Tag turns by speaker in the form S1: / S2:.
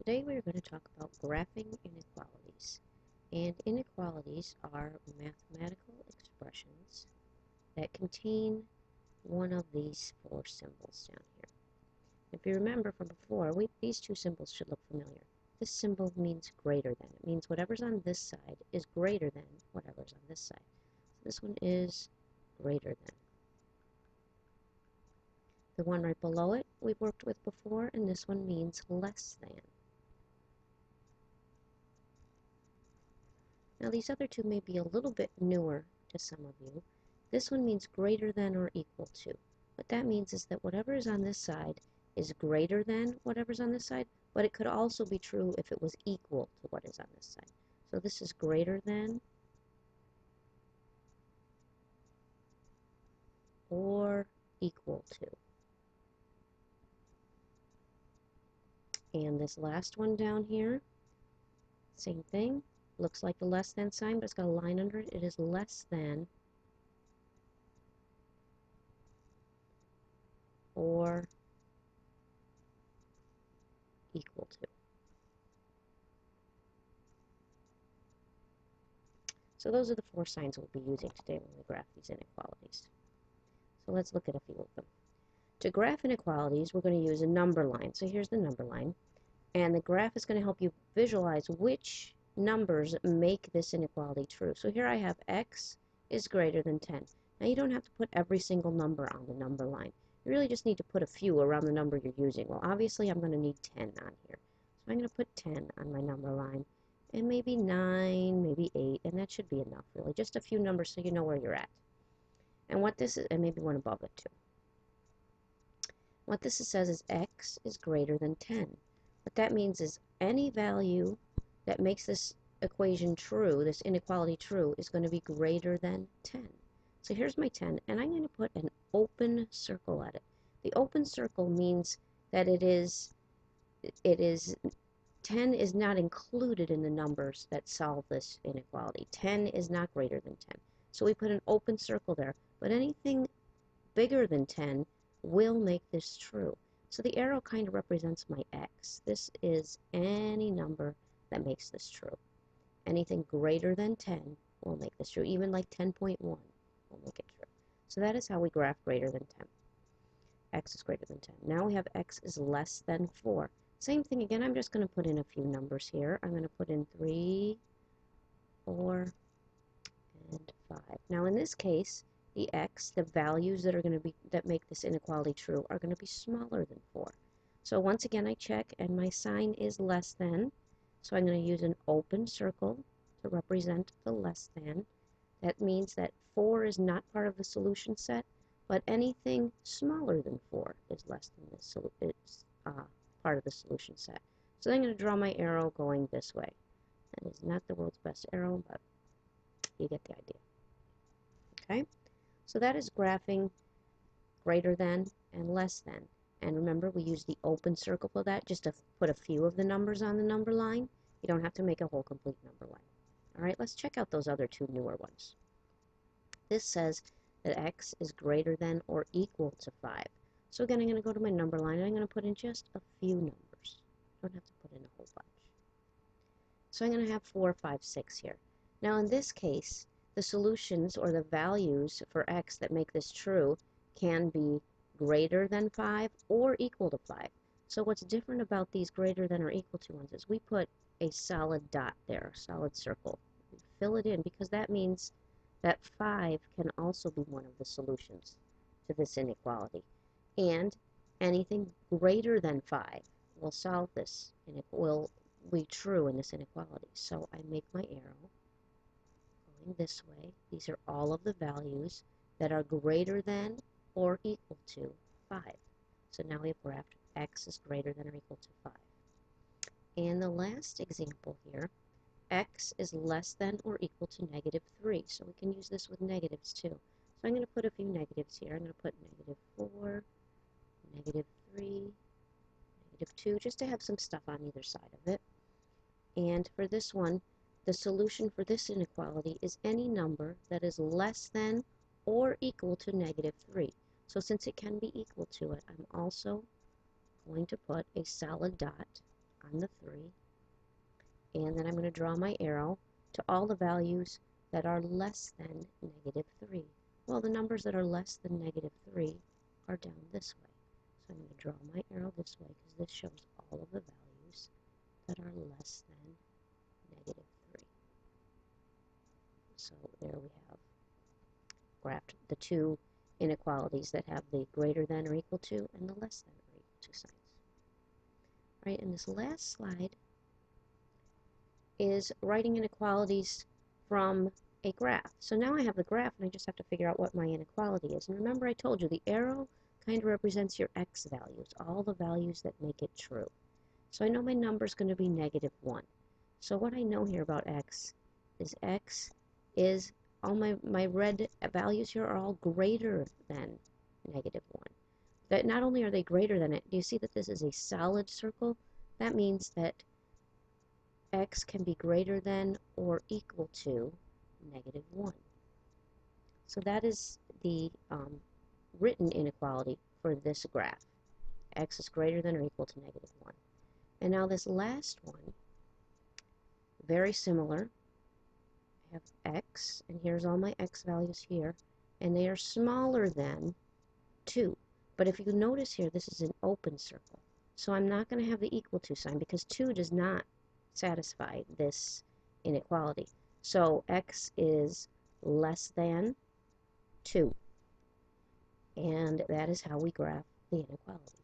S1: Today we're going to talk about graphing inequalities. And inequalities are mathematical expressions that contain one of these four symbols down here. If you remember from before, these two symbols should look familiar. This symbol means greater than. It means whatever's on this side is greater than whatever's on this side. So this one is greater than. The one right below it we've worked with before, and this one means less than. Now these other two may be a little bit newer to some of you. This one means greater than or equal to. What that means is that whatever is on this side is greater than whatever's on this side, but it could also be true if it was equal to what is on this side. So this is greater than or equal to. And this last one down here, same thing. Looks like the less than sign, but it's got a line under it. It is less than or equal to. So those are the four signs we'll be using today when we graph these inequalities. So let's look at a few of them. To graph inequalities, we're going to use a number line. So here's the number line. And the graph is going to help you visualize which numbers make this inequality true. So here I have x is greater than 10. Now you don't have to put every single number on the number line. You really just need to put a few around the number you're using. Well, obviously I'm going to need 10 on here. So I'm going to put 10 on my number line. And maybe 9, maybe 8, and that should be enough, really. Just a few numbers so you know where you're at. And what this is, and maybe one above it too. What this says is x is greater than 10. What that means is any value that makes this equation true, this inequality true, is going to be greater than 10. So here's my 10, and I'm going to put an open circle at it. The open circle means that it is 10 is not included in the numbers that solve this inequality. 10 is not greater than 10. So we put an open circle there, but anything bigger than 10 will make this true. So the arrow kind of represents my x. This is any number that makes this true. Anything greater than 10 will make this true. Even like 10.1 will make it true. So that is how we graph greater than 10. X is greater than 10. Now we have x is less than 4. Same thing again, I'm just going to put in a few numbers here. I'm going to put in 3, 4, and 5. Now in this case, the x, the values that are going to be that make this inequality true are going to be smaller than 4. So once again I check and my sign is less than. So I'm going to use an open circle to represent the less than. That means that 4 is not part of the solution set, but anything smaller than 4 is less than this. It's part of the solution set. So I'm going to draw my arrow going this way. That is not the world's best arrow, but you get the idea. Okay? So that is graphing greater than and less than. And remember, we use the open circle for that, just to put a few of the numbers on the number line. You don't have to make a whole complete number line. All right, let's check out those other two newer ones. This says that x is greater than or equal to 5. So again, I'm going to go to my number line, and I'm going to put in just a few numbers. Don't have to put in a whole bunch. So I'm going to have 4, 5, 6 here. Now in this case, the solutions or the values for x that make this true can be greater than 5 or equal to 5. So what's different about these greater than or equal to ones is we put a solid dot there, a solid circle. We fill it in because that means that 5 can also be one of the solutions to this inequality. And anything greater than 5 will solve this, and it will be true in this inequality. So I make my arrow going this way. These are all of the values that are greater than or equal to 5. So now we have graphed x is greater than or equal to 5. And the last example here, x is less than or equal to negative 3. So we can use this with negatives too. So I'm going to put a few negatives here. I'm going to put negative 4, negative 3, negative 2, just to have some stuff on either side of it. And for this one, the solution for this inequality is any number that is less than or equal to negative 3. So since it can be equal to it, I'm also going to put a solid dot on the 3, and then I'm going to draw my arrow to all the values that are less than negative 3. Well, the numbers that are less than negative 3 are down this way. So I'm going to draw my arrow this way because this shows all of the values that are less than negative 3. So there we have graphed the two inequalities that have the greater than or equal to and the less than or equal to signs. All right, and this last slide is writing inequalities from a graph. So now I have the graph and I just have to figure out what my inequality is. And remember I told you the arrow kind of represents your x values, all the values that make it true. So I know my number is going to be negative 1. So what I know here about x is all my red values here are all greater than negative 1. That not only are they greater than it, do you see that this is a solid circle? That means that x can be greater than or equal to negative 1. So that is the written inequality for this graph. X is greater than or equal to negative 1. And now this last one, very similar. I have x, and here's all my x values here, and they are smaller than 2. But if you notice here, this is an open circle. So I'm not going to have the equal to sign because 2 does not satisfy this inequality. So x is less than 2. And that is how we graph the inequality.